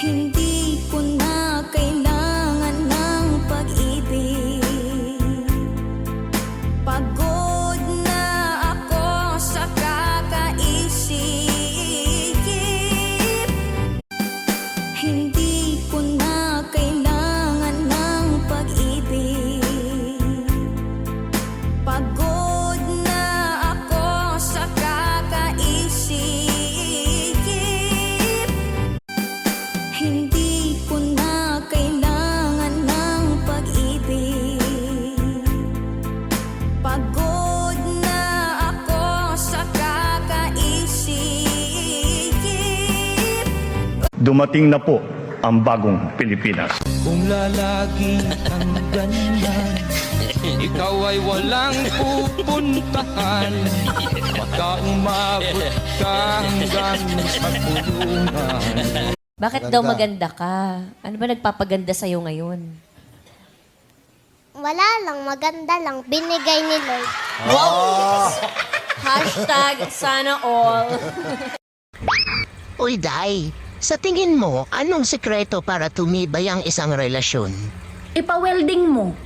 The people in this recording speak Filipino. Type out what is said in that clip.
Hindi ko na kailangan ng pag-ibig. Pagod na ako sa kakaisip. Hindi ko na kailangan ng pag-ibig. Pagod na ako sa kakaisip. Hindi ko na kailangan ng pag-ibig. Pagod na ako sa kakaisip. Dumating na po ang bagong Pilipinas. Kung lalagi ang ganyan, ikaw ay walang pupuntahan. Baka umabot ka hanggang pagpulungan. Bakit daw maganda ka? Ano ba nagpapaganda sa'yo ngayon? Wala lang, maganda lang. Binigay ni Lord. Hashtag sana all. Uy, Day, sa tingin mo, anong sekreto para tumibay ang isang relasyon? Ipa-welding mo.